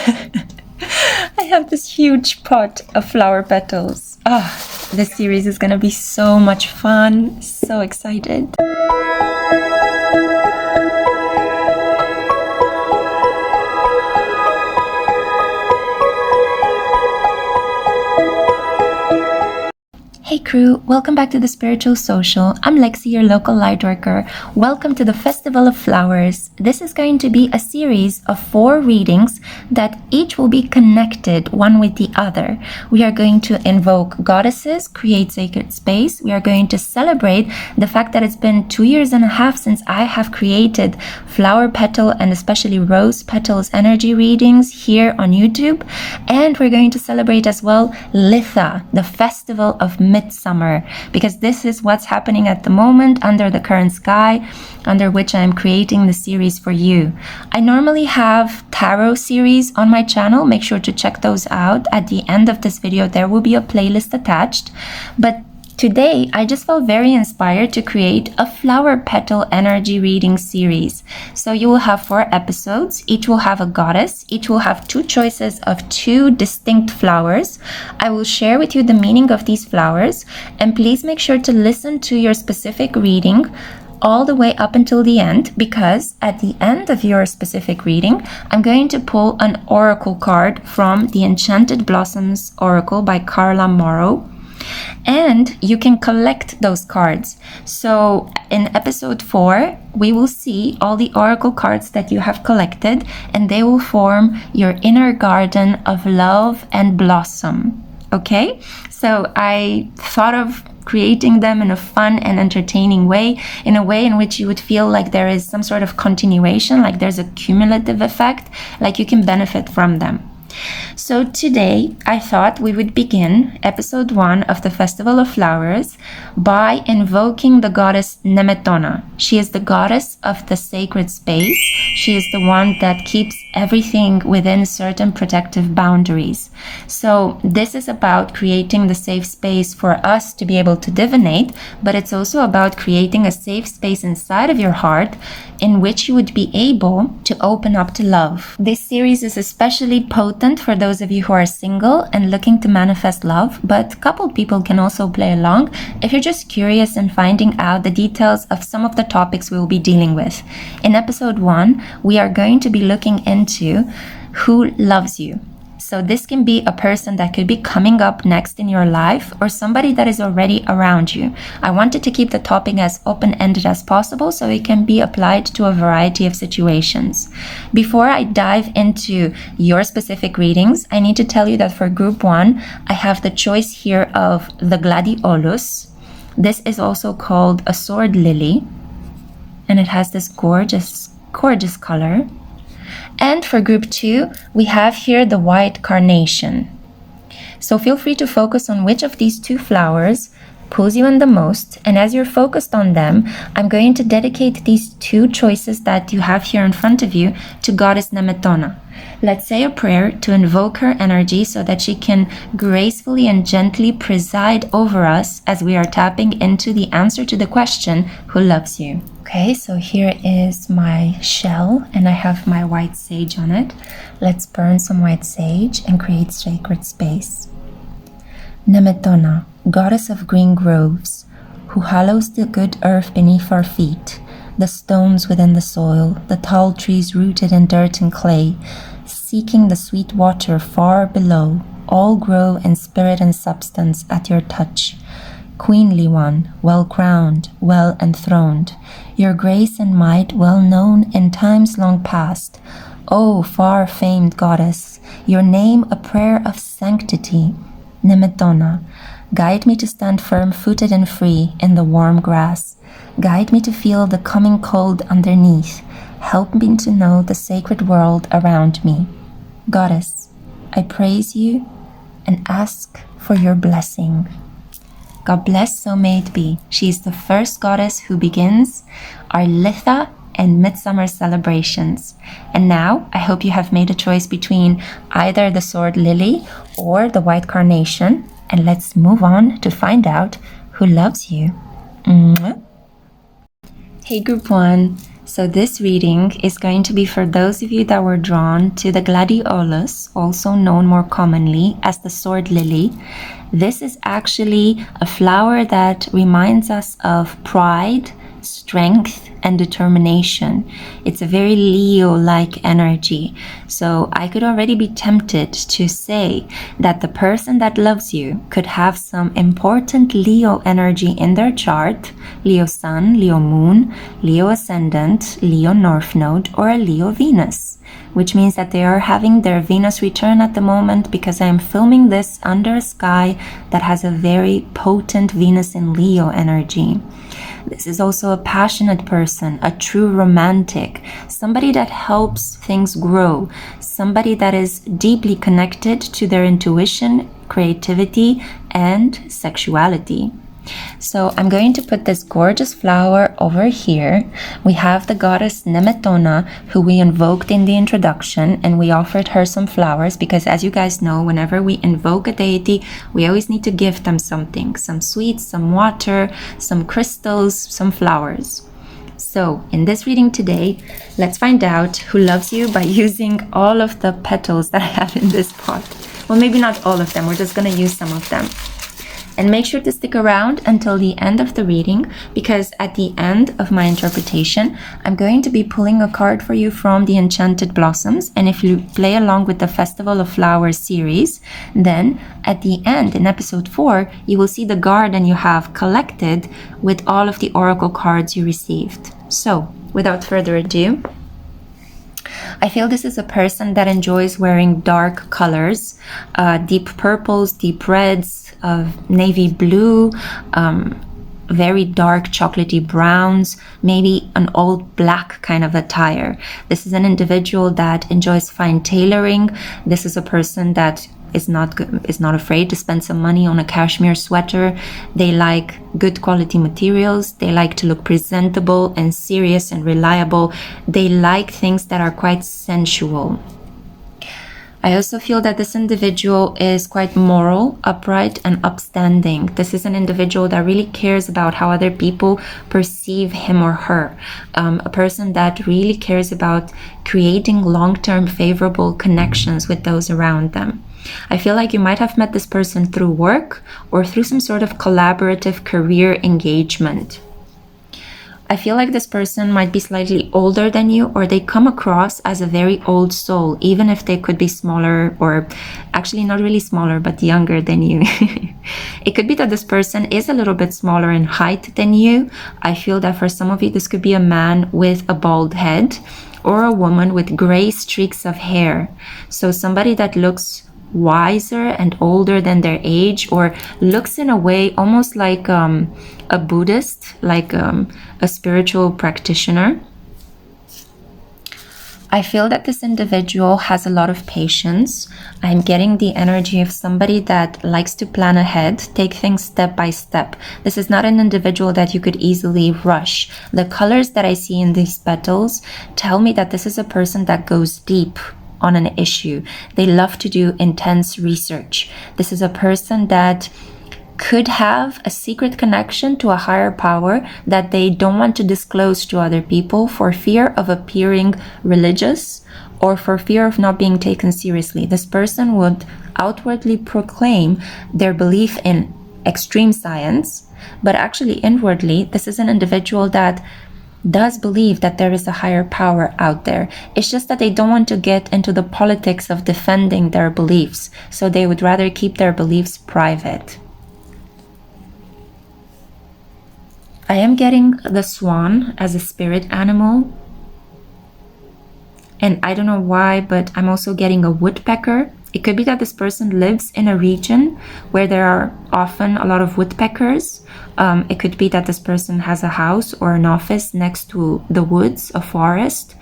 I have this huge pot of flower petals. This series is gonna be so much fun. So excited. Hey crew, welcome back to the Spiritual Social. I'm Lexi, your local light worker. Welcome to the Festival of Flowers. This is going to be a series of 4 readings that each will be connected one with the other. We are going to invoke goddesses, create sacred space. We are going to celebrate the fact that it's been 2.5 years since I have created flower petal and especially rose petals energy readings here on YouTube. And we're going to celebrate as well Litha, the festival of midsummer, because this is what's happening at the moment under the current sky, under which I am creating the series for you. I normally have tarot series on my channel. Make sure to check those out. At the end of this video, there will be a playlist attached. But today, I just felt very inspired to create a flower petal energy reading series. So you will have 4 episodes. Each will have a goddess. Each will have 2 choices of 2 distinct flowers. I will share with you the meaning of these flowers. And please make sure to listen to your specific reading all the way up until the end, because at the end of your specific reading, I'm going to pull an oracle card from the Enchanted Blossoms Oracle by Carla Morrow. And you can collect those cards. So in episode 4, we will see all the oracle cards that you have collected, and they will form your inner garden of love and blossom. Okay? So I thought of creating them in a fun and entertaining way, in a way in which you would feel like there is some sort of continuation, like there's a cumulative effect, like you can benefit from them. So today I thought we would begin episode 1 of the Festival of Flowers by invoking the goddess Nemetona. She is the goddess of the sacred space. She is the one that keeps everything within certain protective boundaries. So this is about creating the safe space for us to be able to divinate, but it's also about creating a safe space inside of your heart in which you would be able to open up to love. This series is especially potent for those of you who are single and looking to manifest love, but coupled people can also play along if you're just curious and finding out the details of some of the topics we will be dealing with. In episode 1, we are going to be looking into who loves you. So this can be a person that could be coming up next in your life or somebody that is already around you. I wanted to keep the topic as open-ended as possible so it can be applied to a variety of situations. Before I dive into your specific readings, I need to tell you that for group 1, I have the choice here of the Gladiolus. This is also called a sword lily, and it has this gorgeous color. And for group 2, we have here the white carnation. So feel free to focus on which of these 2 flowers pulls you in the most. And as you're focused on them, I'm going to dedicate these 2 choices that you have here in front of you to Goddess Nemetona. Let's say a prayer to invoke her energy so that she can gracefully and gently preside over us as we are tapping into the answer to the question, who loves you? Okay, so here is my shell and I have my white sage on it. Let's burn some white sage and create sacred space. Nemetona, goddess of green groves, who hallows the good earth beneath our feet, the stones within the soil, the tall trees rooted in dirt and clay, seeking the sweet water far below, all grow in spirit and substance at your touch. Queenly one, well crowned, well enthroned, your grace and might well known in times long past. O far famed goddess, your name a prayer of sanctity. Nemetona, guide me to stand firm-footed and free in the warm grass. Guide me to feel the coming cold underneath. Help me to know the sacred world around me. Goddess, I praise you and ask for your blessing. God bless, so may it be. She is the first goddess who begins our Litha and midsummer celebrations. And now, I hope you have made a choice between either the sword lily or the white carnation. And let's move on to find out who loves you. Mwah. Hey group 1, So this reading is going to be for those of you that were drawn to the Gladiolus, also known more commonly as the sword lily. This is actually a flower that reminds us of pride, strength, and determination. It's a very Leo-like energy. So I could already be tempted to say that the person that loves you could have some important Leo energy in their chart: Leo Sun, Leo Moon, Leo Ascendant, Leo North Node, or a Leo Venus, which means that they are having their Venus return at the moment, because I am filming this under a sky that has a very potent Venus in Leo energy. This is also a passionate person, a true romantic, somebody that helps things grow, somebody that is deeply connected to their intuition, creativity, and sexuality. So I'm going to put this gorgeous flower over here. We have the goddess Nemetona, who we invoked in the introduction, and we offered her some flowers because, as you guys know, whenever we invoke a deity, we always need to give them something: some sweets, some water, some crystals, some flowers. So in this reading today, let's find out who loves you by using all of the petals that I have in this pot. Well, maybe not all of them, we're just going to use some of them. And make sure to stick around until the end of the reading, because at the end of my interpretation, I'm going to be pulling a card for you from the Enchanted Blossoms. And if you play along with the Festival of Flowers series, then at the end, in episode 4, you will see the garden you have collected with all of the oracle cards you received. So, without further ado, I feel this is a person that enjoys wearing dark colors, deep purples, deep reds, navy blue, very dark chocolatey browns, maybe an old black kind of attire. This is an individual that enjoys fine tailoring. This is a person that is not afraid to spend some money on a cashmere sweater. They like good quality materials. They like to look presentable and serious and reliable. They like things that are quite sensual. I also feel that this individual is quite moral, upright, and upstanding. This is an individual that really cares about how other people perceive him or her. A person that really cares about creating long-term favorable connections with those around them. I feel like you might have met this person through work or through some sort of collaborative career engagement. I feel like this person might be slightly older than you, or they come across as a very old soul, even if they could be smaller, or actually not really smaller, but younger than you. It could be that this person is a little bit smaller in height than you. I feel that for some of you, this could be a man with a bald head or a woman with gray streaks of hair. So somebody that looks wiser and older than their age, or looks in a way almost like a Buddhist, like a spiritual practitioner. I feel that this individual has a lot of patience. I'm getting the energy of somebody that likes to plan ahead, take things step by step. This is not an individual that you could easily rush. The colors that I see in these petals tell me that this is a person that goes deep on an issue. They love to do intense research. This is a person that could have a secret connection to a higher power that they don't want to disclose to other people for fear of appearing religious or for fear of not being taken seriously. This person would outwardly proclaim their belief in extreme science, but actually inwardly, this is an individual that does believe that there is a higher power out there. It's just that they don't want to get into the politics of defending their beliefs, so they would rather keep their beliefs private. I am getting the swan as a spirit animal, and I don't know why, but I'm also getting a woodpecker. It could be that this person lives in a region where there are often a lot of woodpeckers. It could be that this person has a house or an office next to the woods, a forest,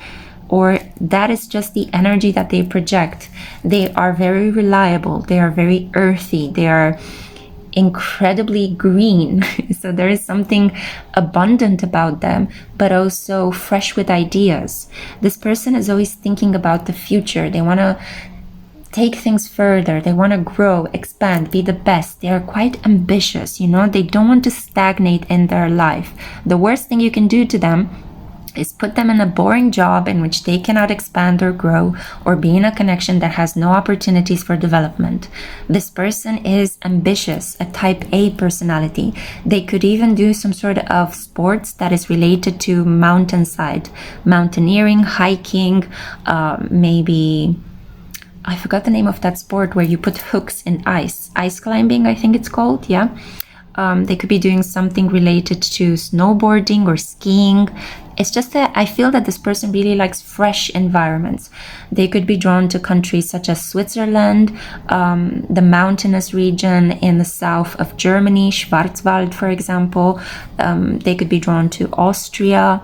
or that is just the energy that they project. They are very reliable. They are very earthy. They are incredibly green. So there is something abundant about them, but also fresh with ideas. This person is always thinking about the future. They want to take things further. They want to grow, expand, be the best. They are quite ambitious, you know. They don't want to stagnate in their life. The worst thing you can do to them is put them in a boring job in which they cannot expand or grow, or be in a connection that has no opportunities for development. This person is ambitious, a type A personality. They could even do some sort of sports that is related to mountainside, mountaineering, hiking, maybe, I forgot the name of that sport where you put hooks in ice climbing, I think it's called, yeah. They could be doing something related to snowboarding or skiing. It's just that I feel that this person really likes fresh environments. They could be drawn to countries such as Switzerland, the mountainous region in the south of Germany, Schwarzwald, for example. They could be drawn to Austria.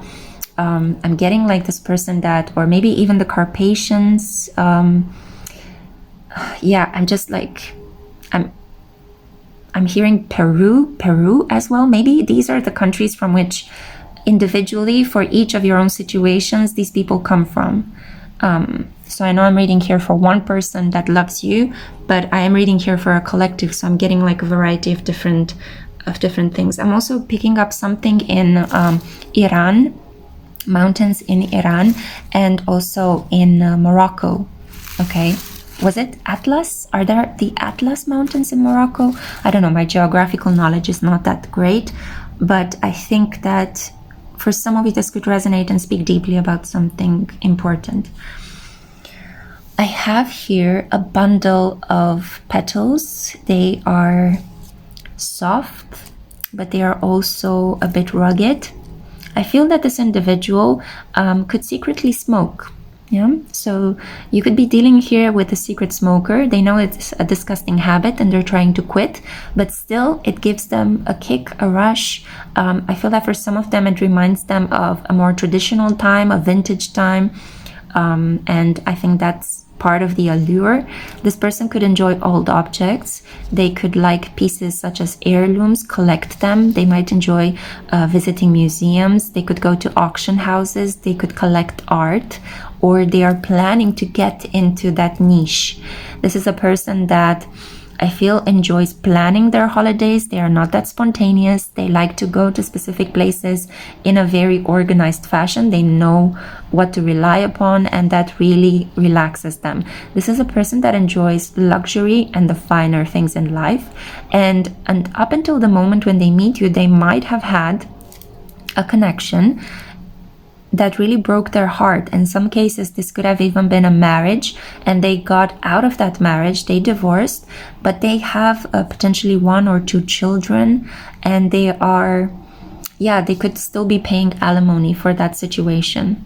I'm getting like this person that, or maybe even the Carpathians. Yeah, I'm just like, I'm hearing Peru as well. Maybe these are the countries from which individually, for each of your own situations, these people come from. So I know I'm reading here for one person that loves you, but I am reading here for a collective, so I'm getting like a variety of different things. I'm also picking up something in Iran, mountains in Iran, and also in Morocco. Okay, was it Atlas? Are there the Atlas mountains in Morocco? I don't know, my geographical knowledge is not that great, but I think that for some of you this could resonate and speak deeply about something important. I have here a bundle of petals. They are soft, but they are also a bit rugged. I feel that this individual could secretly smoke. Yeah, so you could be dealing here with a secret smoker. They know it's a disgusting habit and they're trying to quit, but still it gives them a kick, a rush. I feel that for some of them it reminds them of a more traditional time, a vintage time, and I think that's part of the allure. This person could enjoy old objects. They could like pieces such as heirlooms, collect them. They might enjoy visiting museums. They could go to auction houses. They could collect art, or they are planning to get into that niche. This is a person that I feel enjoys planning their holidays. They are not that spontaneous. They like to go to specific places in a very organized fashion. They know what to rely upon, and that really relaxes them. This is a person that enjoys luxury and the finer things in life. And up until the moment when they meet you, they might have had a connection that really broke their heart. In some cases, this could have even been a marriage, and they got out of that marriage, they divorced, but they have potentially 1 or 2 children, and they are, yeah, they could still be paying alimony for that situation.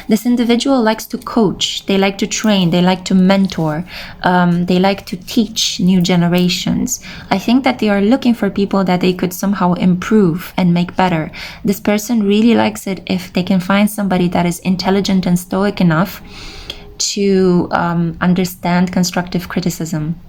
This individual likes to coach, they like to train, they like to mentor, they like to teach new generations. I think that they are looking for people that they could somehow improve and make better. This person really likes it if they can find somebody that is intelligent and stoic enough to understand constructive criticism.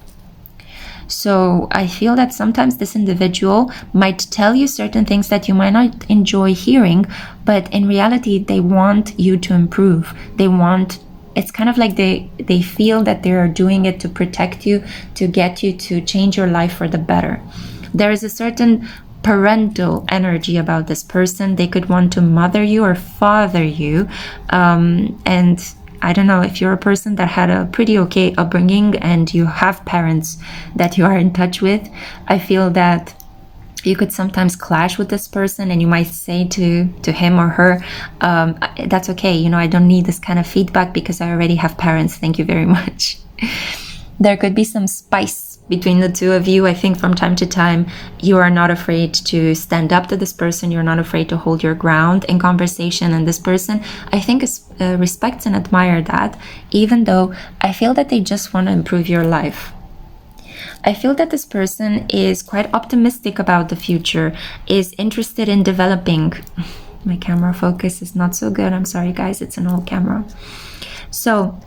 So I feel that sometimes this individual might tell you certain things that you might not enjoy hearing, but in reality, they want you to improve. It's kind of like they feel that they are doing it to protect you, to get you to change your life for the better. There is a certain parental energy about this person. They could want to mother you or father you, and I don't know, if you're a person that had a pretty okay upbringing and you have parents that you are in touch with, I feel that you could sometimes clash with this person, and you might say to him or her, that's okay, I don't need this kind of feedback because I already have parents, thank you very much. There could be some spice between the two of you. I think from time to time you are not afraid to stand up to this person. You're not afraid to hold your ground in conversation, and this person, I think, respects and admire that, even though I feel that they just want to improve your life. I feel that this person is quite optimistic about the future, is interested in developing. My camera focus is not so good. I'm sorry guys, it's an old camera. So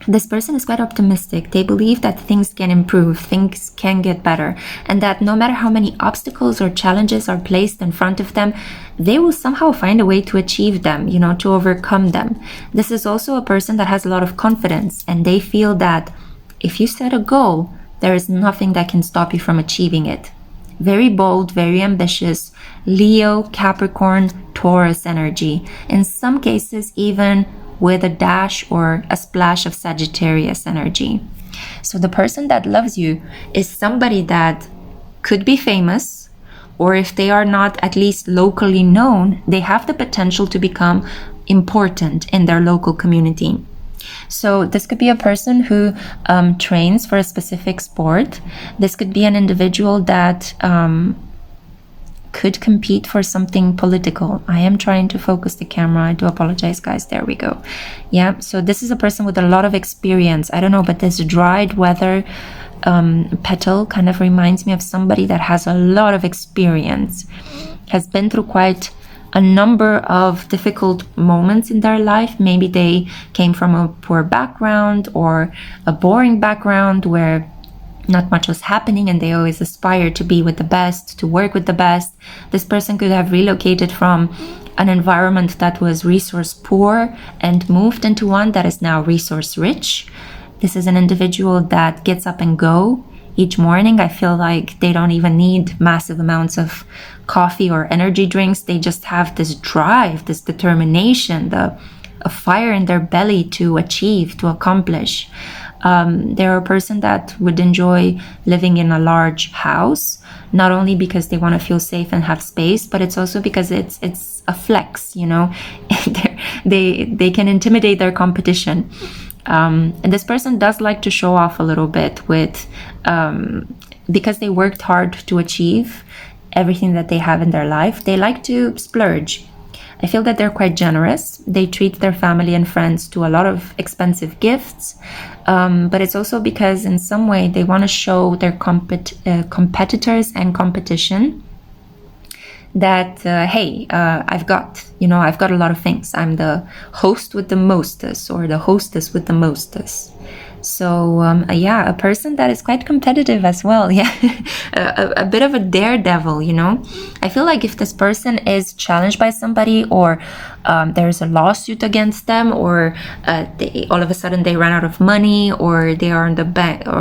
this person is quite optimistic. They believe that things can improve, things can get better, and that no matter how many obstacles or challenges are placed in front of them, they will somehow find a way to achieve them, to overcome them. This is also a person that has a lot of confidence, and they feel that if you set a goal, there is nothing that can stop you from achieving it. Very bold, very ambitious, Leo, Capricorn, Taurus energy. In some cases, even with a dash or a splash of Sagittarius energy. So the person that loves you is somebody that could be famous, or if they are not at least locally known, they have the potential to become important in their local community. So this could be a person who trains for a specific sport. This could be an individual that could compete for something political. I am trying to focus the camera. I do apologize, guys. There we go. Yeah, so this is a person with a lot of experience. I don't know, but this dried weather petal kind of reminds me of somebody that has a lot of experience, has been through quite a number of difficult moments in their life. Maybe they came from a poor background or a boring background where not much was happening and they always aspire to be with the best, to work with the best. This person could have relocated from an environment that was resource poor and moved into one that is now resource rich. This is an individual that gets up and go each morning. I feel like they don't even need massive amounts of coffee or energy drinks. They just have this drive, this determination, a fire in their belly to achieve, to accomplish. They're a person that would enjoy living in a large house, not only because they want to feel safe and have space, but it's also because it's a flex, you know. they can intimidate their competition. And this person does like to show off a little bit with because they worked hard to achieve everything that they have in their life. They like to splurge. I feel that they're quite generous. They treat their family and friends to a lot of expensive gifts, but it's also because in some way they want to show their competitors and competition that, hey, I've got a lot of things. I'm the host with the mostest, or the hostess with the mostest. So yeah, a person that is quite competitive as well. Yeah, a bit of a daredevil, you know. I feel like if this person is challenged by somebody, or there's a lawsuit against them, or all of a sudden they run out of money, or they are on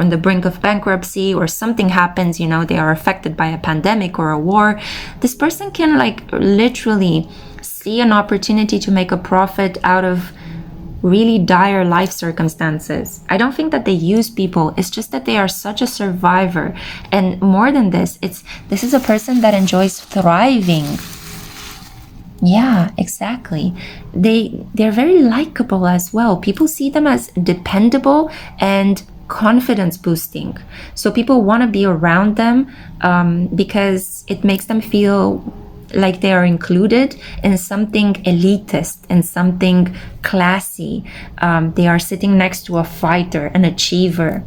the brink of bankruptcy, or something happens, you know, they are affected by a pandemic or a war, this person can like literally see an opportunity to make a profit out of really dire life circumstances. I don't think that they use people. It's just that they are such a survivor. And more than this, this is a person that enjoys thriving. Yeah, exactly. They're very likable as well. People see them as dependable and confidence boosting. So people want to be around them because it makes them feel like they are included in something elitist, in something classy. They are sitting next to a fighter, an achiever.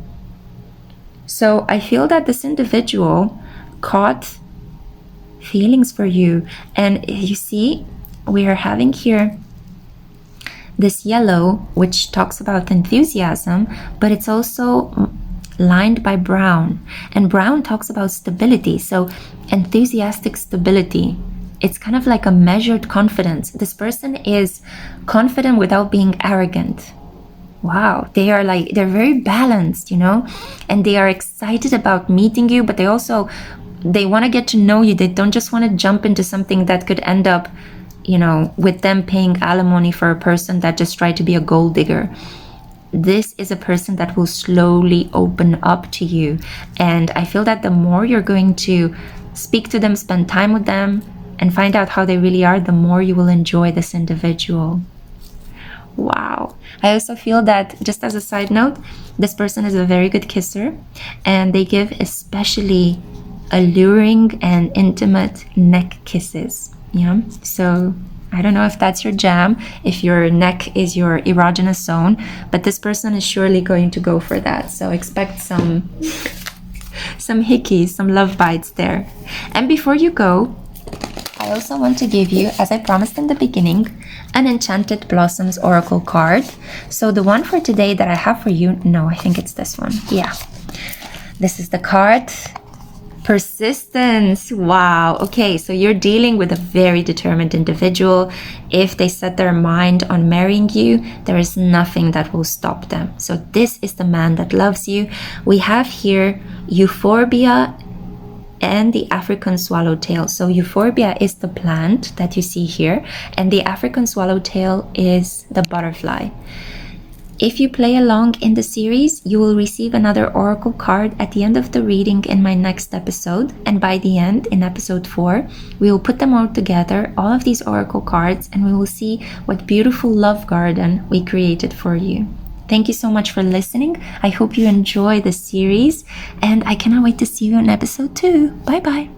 So I feel that this individual caught feelings for you. And you see, we are having here this yellow, which talks about enthusiasm, but it's also lined by brown. And brown talks about stability. So enthusiastic stability. It's kind of like a measured confidence. This person is confident without being arrogant. Wow, they're very balanced, you know, and they are excited about meeting you, but they want to get to know you. They don't just want to jump into something that could end up, you know, with them paying alimony for a person that just tried to be a gold digger. This is a person that will slowly open up to you. And I feel that the more you're going to speak to them, spend time with them, and find out how they really are, the more you will enjoy this individual. Wow. I also feel that, just as a side note, this person is a very good kisser, and they give especially alluring and intimate neck kisses. Yeah. So I don't know if that's your jam, if your neck is your erogenous zone, but this person is surely going to go for that. So expect some hickeys, some love bites there. And before you go, I also want to give you, as I promised in the beginning, an Enchanted Blossoms Oracle card. So the one for today that I have for you, no, I think it's this one. Yeah. This is the card. Persistence. Wow. Okay, so you're dealing with a very determined individual. If they set their mind on marrying you, there is nothing that will stop them. So this is the man that loves you. We have here Euphorbia and the African swallowtail. So euphorbia is the plant that you see here, and the African swallowtail is the butterfly. If you play along in the series, you will receive another oracle card at the end of the reading in my next episode. And by the end, in episode 4, we will put them all together, all of these oracle cards, and we will see what beautiful love garden we created for you. Thank you so much for listening. I hope you enjoy this series, and I cannot wait to see you in episode 2. Bye-bye.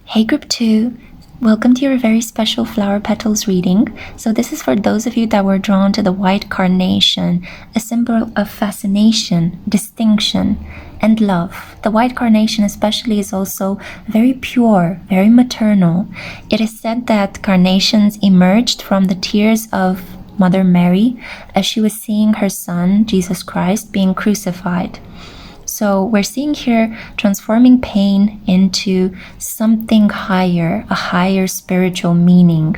Hey, Group 2. Welcome to your very special flower petals reading. So this is for those of you that were drawn to the white carnation, a symbol of fascination, distinction, and love. The white carnation especially is also very pure, very maternal. It is said that carnations emerged from the tears of Mother Mary as she was seeing her son, Jesus Christ, being crucified. So we're seeing here transforming pain into something higher, a higher spiritual meaning.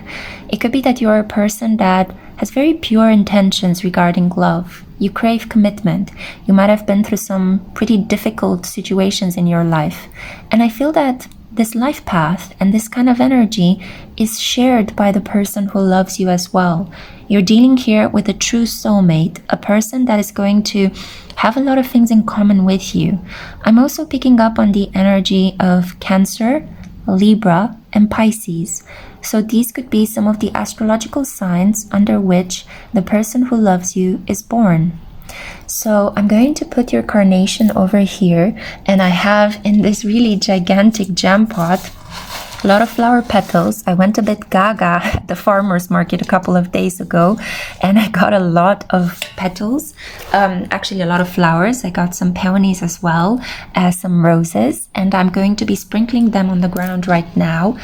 It could be that you're a person that has very pure intentions regarding love. You crave commitment. You might have been through some pretty difficult situations in your life. And I feel that this life path and this kind of energy is shared by the person who loves you as well. You're dealing here with a true soulmate, a person that is going to have a lot of things in common with you. I'm also picking up on the energy of Cancer, Libra, and Pisces. So these could be some of the astrological signs under which the person who loves you is born. So I'm going to put your carnation over here, and I have in this really gigantic gem pot a lot of flower petals. I went a bit gaga at the farmer's market a couple of days ago, and I got a lot of petals, actually a lot of flowers. I got some peonies as well as some roses, and I'm going to be sprinkling them on the ground right now.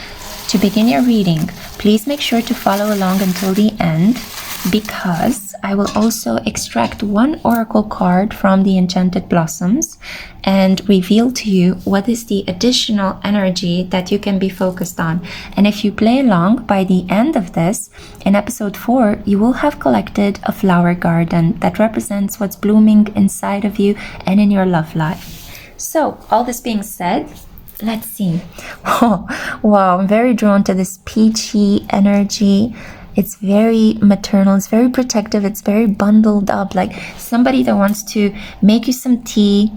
To begin your reading, please make sure to follow along until the end, because I will also extract one oracle card from the Enchanted Blossoms and reveal to you what is the additional energy that you can be focused on. And if you play along, by the end of this, in episode 4, you will have collected a flower garden that represents what's blooming inside of you and in your love life. So, all this being said, let's see. Wow, I'm very drawn to this peachy energy. It's very maternal, it's very protective, it's very bundled up, like somebody that wants to make you some tea,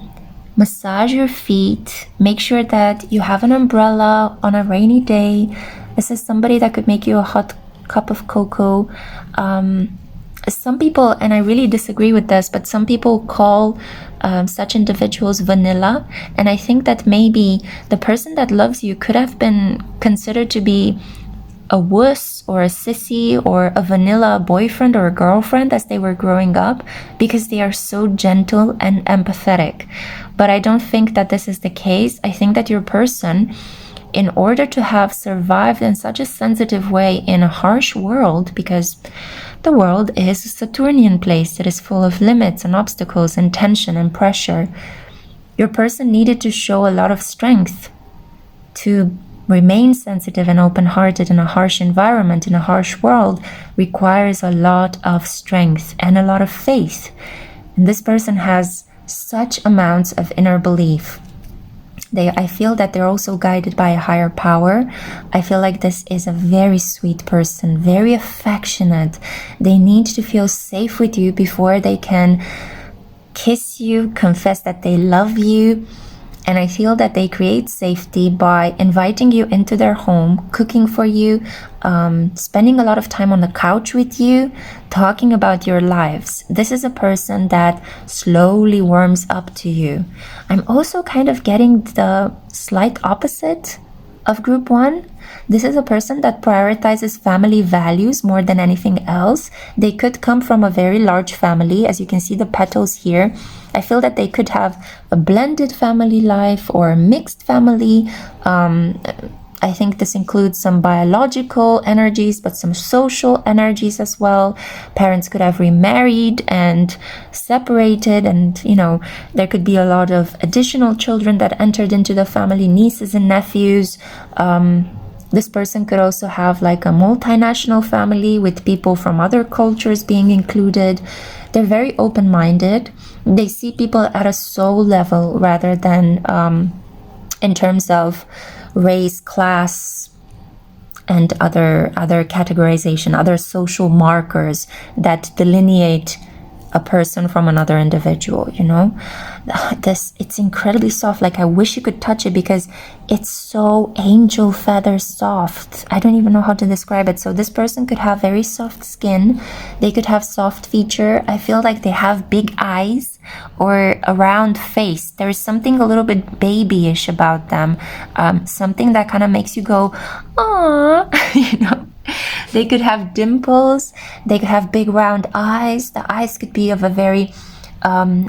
massage your feet, make sure that you have an umbrella on a rainy day. This is somebody that could make you a hot cup of cocoa. Some people, and I really disagree with this, but some people call such individuals vanilla, and I think that maybe the person that loves you could have been considered to be a wuss or a sissy or a vanilla boyfriend or a girlfriend as they were growing up, because they are so gentle and empathetic. But I don't think that this is the case. I think that your person, in order to have survived in such a sensitive way in a harsh world, because the world is a Saturnian place that is full of limits and obstacles and tension and pressure, your person needed to show a lot of strength to remain sensitive and open-hearted in a harsh environment, in a harsh world, requires a lot of strength and a lot of faith. And this person has such amounts of inner belief. I feel that they're also guided by a higher power. I feel like this is a very sweet person, very affectionate. They need to feel safe with you before they can kiss you, confess that they love you. And I feel that they create safety by inviting you into their home, cooking for you, spending a lot of time on the couch with you, talking about your lives. This is a person that slowly warms up to you. I'm also kind of getting the slight opposite of group 1. This is a person that prioritizes family values more than anything else. They could come from a very large family. As you can see the petals here, I feel that they could have a blended family life or a mixed family. I think this includes some biological energies, but some social energies as well. Parents could have remarried and separated, and there could be a lot of additional children that entered into the family, nieces and nephews. This person could also have like a multinational family with people from other cultures being included. They're very open-minded. They see people at a soul level rather than in terms of race, class, and other categorization, other social markers that delineate a person from another individual, you know. It's incredibly soft. Like, I wish you could touch it because it's so angel feather soft. I don't even know how to describe it. So this person could have very soft skin, they could have soft feature. I feel like they have big eyes or a round face. There is something a little bit babyish about them, something that kind of makes you go, "Aww," you know. They could have dimples, they could have big round eyes. The eyes could be of a very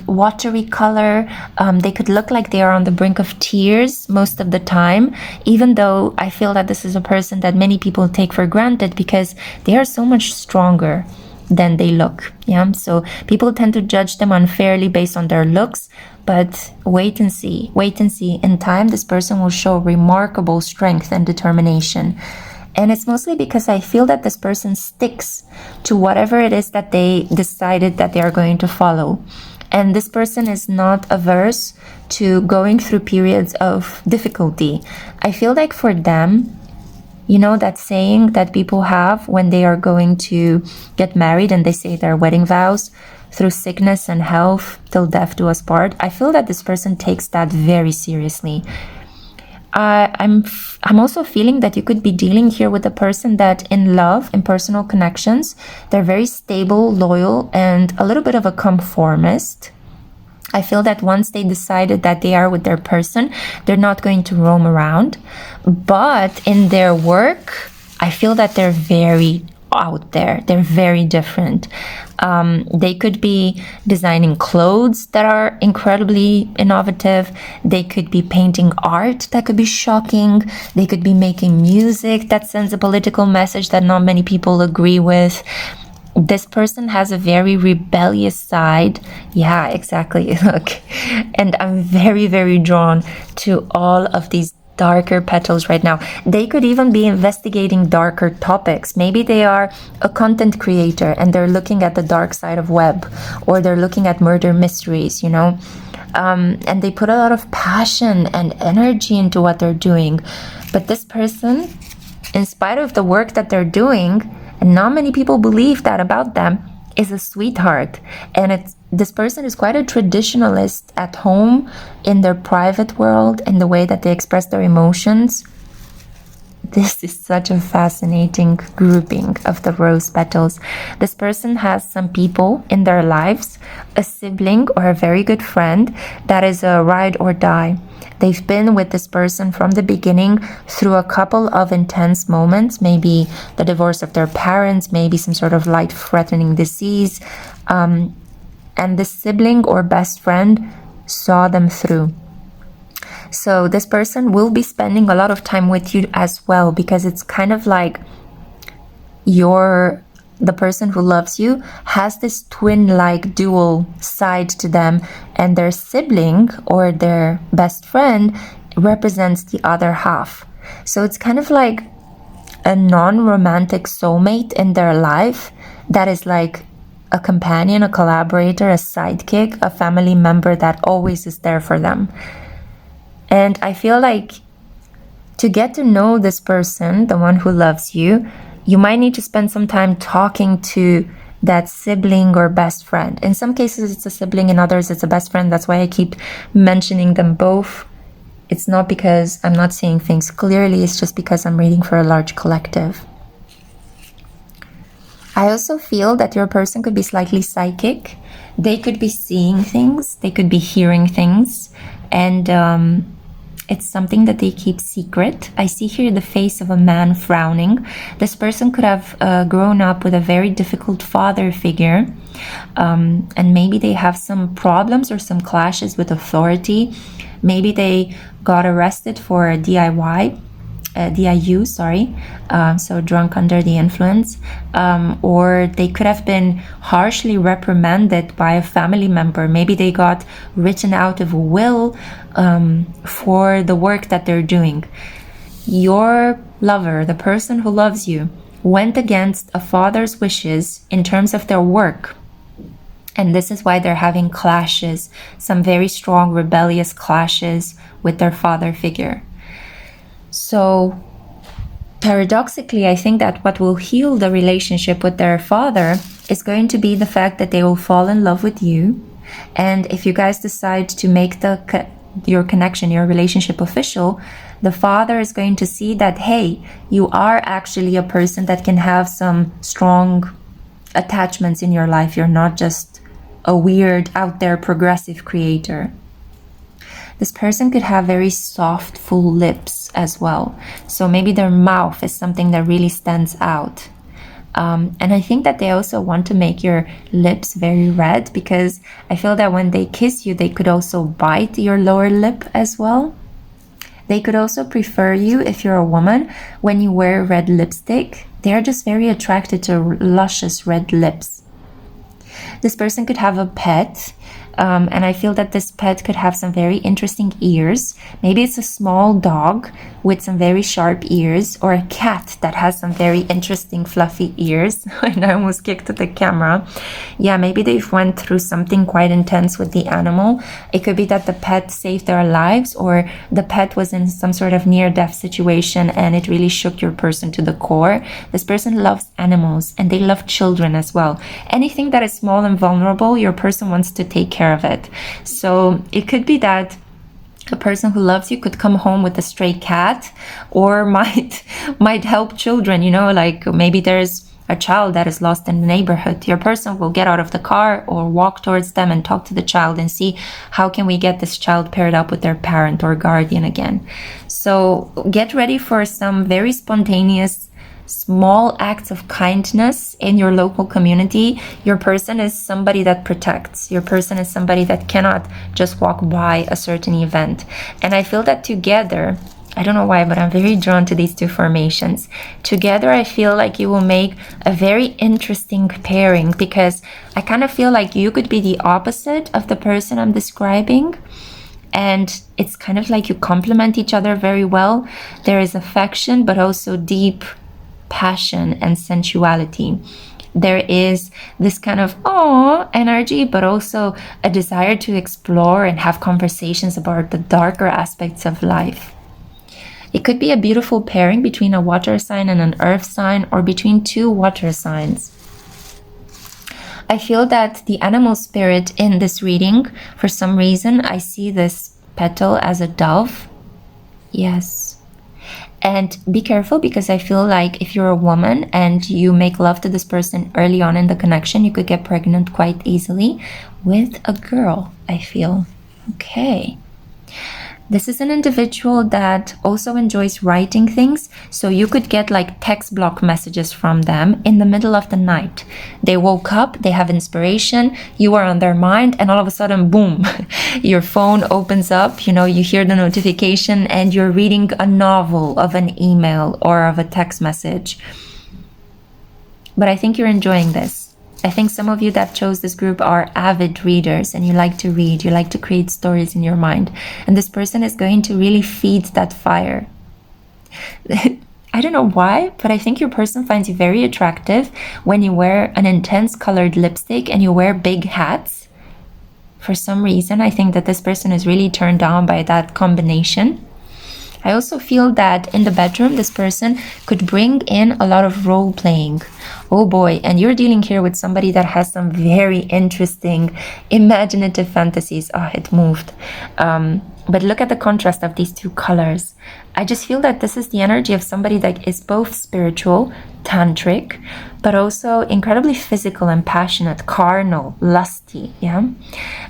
watery color. They could look like they are on the brink of tears most of the time, even though I feel that this is a person that many people take for granted because they are so much stronger than they look. Yeah, so people tend to judge them unfairly based on their looks, but wait and see. In time, this person will show remarkable strength and determination. And it's mostly because I feel that this person sticks to whatever it is that they decided that they are going to follow. And this person is not averse to going through periods of difficulty. I feel like for them, you know, that saying that people have when they are going to get married and they say their wedding vows, through sickness and health till death do us part. I feel that this person takes that very seriously. I'm also feeling that you could be dealing here with a person that in love, in personal connections, they're very stable, loyal, and a little bit of a conformist. I feel that once they decided that they are with their person, they're not going to roam around. But in their work, I feel that they're very out there. They're very different. They could be designing clothes that are incredibly innovative. They could be painting art that could be shocking. They could be making music that sends a political message that not many people agree with. This person has a very rebellious side. Yeah, exactly. Look, and I'm very, very drawn to all of these darker petals right now. They could even be investigating darker topics. Maybe they are a content creator and they're looking at the dark side of web, or they're looking at murder mysteries, you know. And they put a lot of passion and energy into what they're doing. But this person, in spite of the work that they're doing, and not many people believe that about them, is a sweetheart. And this person is quite a traditionalist at home, in their private world, in the way that they express their emotions. This is such a fascinating grouping of the rose petals. This person has some people in their lives, a sibling or a very good friend that is a ride or die. They've been with this person from the beginning through a couple of intense moments, maybe the divorce of their parents, maybe some sort of life-threatening disease. And this sibling or best friend saw them through. So this person will be spending a lot of time with you as well, because it's kind of like the person who loves you has this twin-like dual side to them, and their sibling or their best friend represents the other half. So it's kind of like a non-romantic soulmate in their life that is like a companion, a collaborator, a sidekick, a family member that always is there for them. And I feel like to get to know this person, the one who loves you, you might need to spend some time talking to that sibling or best friend. In some cases, it's a sibling. In others, it's a best friend. That's why I keep mentioning them both. It's not because I'm not seeing things clearly. It's just because I'm reading for a large collective. I also feel that your person could be slightly psychic. They could be seeing things. They could be hearing things. And it's something that they keep secret. I see here the face of a man frowning. This person could have grown up with a very difficult father figure. And maybe they have some problems or some clashes with authority. Maybe they got arrested for a DIU, so drunk under the influence, or they could have been harshly reprimanded by a family member. Maybe they got written out of a will for the work that they're doing. Your lover, the person who loves you, went against a father's wishes in terms of their work. And this is why they're having clashes, some very strong rebellious clashes with their father figure. So paradoxically, I think that what will heal the relationship with their father is going to be the fact that they will fall in love with you. And if you guys decide to make your connection, your relationship official, the father is going to see that, hey, you are actually a person that can have some strong attachments in your life. You're not just a weird, out there, progressive creator. This person could have very soft, full lips as well. So maybe their mouth is something that really stands out. And I think that they also want to make your lips very red, because I feel that when they kiss you, they could also bite your lower lip as well. They could also prefer you, if you're a woman, when you wear red lipstick. They're just very attracted to luscious red lips. This person could have a pet, and I feel that this pet could have some very interesting ears. Maybe it's a small dog with some very sharp ears, or a cat that has some very interesting fluffy ears. And I almost kicked the camera. Yeah, maybe they've went through something quite intense with the animal. It could be that the pet saved their lives, or the pet was in some sort of near-death situation and it really shook your person to the core. This person loves animals, and they love children as well. Anything that is small and vulnerable, your person wants to take care of it. So it could be that a person who loves you could come home with a stray cat, or might help children, like maybe there's a child that is lost in the neighborhood. Your person will get out of the car or walk towards them and talk to the child and see how can we get this child paired up with their parent or guardian again. So get ready for some very spontaneous small acts of kindness in your local community. Your person is somebody that protects. Your person is somebody that cannot just walk by a certain event. And I feel that together, I don't know why, but I'm very drawn to these two formations. Together, I feel like you will make a very interesting pairing, because I kind of feel like you could be the opposite of the person I'm describing. And it's kind of like you complement each other very well. There is affection, but also deep passion and sensuality. There is this kind of awe energy, but also a desire to explore and have conversations about the darker aspects of life. It could be a beautiful pairing between a water sign and an earth sign, or between two water signs. I feel that the animal spirit in this reading, for some reason, I see this petal as a dove. Yes. And be careful, because I feel like if you're a woman and you make love to this person early on in the connection, you could get pregnant quite easily with a girl, I feel. Okay. This is an individual that also enjoys writing things, so you could get like text block messages from them in the middle of the night. They woke up, they have inspiration, you are on their mind, and all of a sudden, boom, your phone opens up, you hear the notification, and you're reading a novel of an email or of a text message. But I think you're enjoying this. I think some of you that chose this group are avid readers, and you like to read, you like to create stories in your mind. And this person is going to really feed that fire. I don't know why, but I think your person finds you very attractive when you wear an intense colored lipstick and you wear big hats. For some reason, I think that this person is really turned on by that combination. I also feel that in the bedroom, this person could bring in a lot of role playing. Oh boy, and you're dealing here with somebody that has some very interesting imaginative fantasies. Oh, it moved. But look at the contrast of these two colors. I just feel that this is the energy of somebody that is both spiritual, tantric, but also incredibly physical and passionate, carnal, lusty, yeah?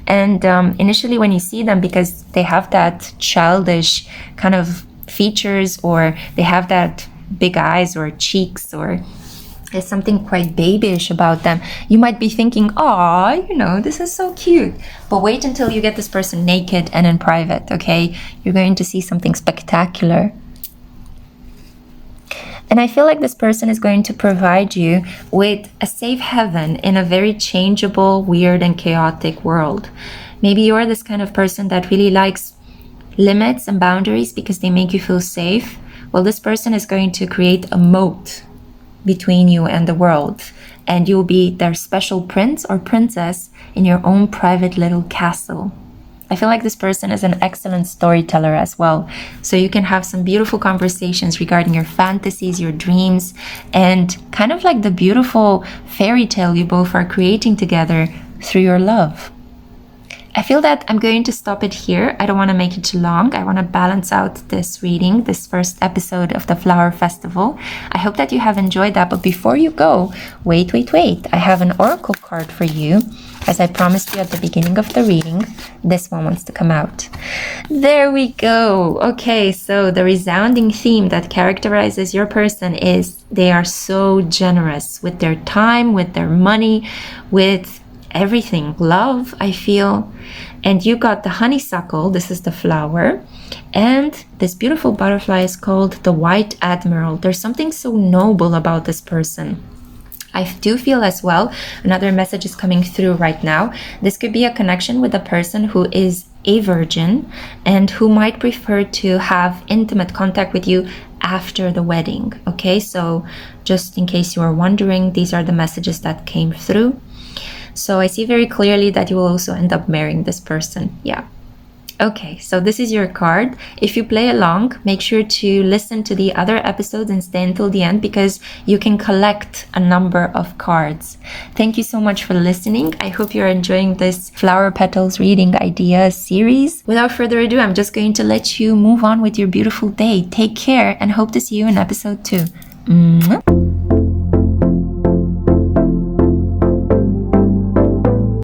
And initially when you see them, because they have that childish kind of features, or they have that big eyes or cheeks, or there's something quite babyish about them, you might be thinking, oh, this is so cute. But wait until you get this person naked and in private, okay? You're going to see something spectacular. And I feel like this person is going to provide you with a safe haven in a very changeable, weird, and chaotic world. Maybe you're this kind of person that really likes limits and boundaries because they make you feel safe. Well, this person is going to create a moat between you and the world. and you'll be their special prince or princess in your own private little castle. I feel like this person is an excellent storyteller as well. So you can have some beautiful conversations regarding your fantasies, your dreams, and kind of like the beautiful fairy tale you both are creating together through your love. I feel that I'm going to stop it here. I don't want to make it too long. I want to balance out this reading, this first episode of the Flower Festival. I hope that you have enjoyed that. But before you go, wait. I have an oracle card for you. As I promised you at the beginning of the reading, this one wants to come out. There we go. Okay, so the resounding theme that characterizes your person is they are so generous with their time, with their money, with everything. Love, I feel. And you got the honeysuckle. This is the flower. And this beautiful butterfly is called the White Admiral. There's something so noble about this person. I do feel as well, another message is coming through right now. This could be a connection with a person who is a virgin and who might prefer to have intimate contact with you after the wedding. Okay, so just in case you are wondering, these are the messages that came through. So I see very clearly that you will also end up marrying this person. Yeah. Okay, so this is your card. If you play along, make sure to listen to the other episodes and stay until the end because you can collect a number of cards. Thank you so much for listening. I hope you're enjoying this Flower Petals Reading Idea series. Without further ado, I'm just going to let you move on with your beautiful day. Take care and hope to see you in episode 2. Mwah.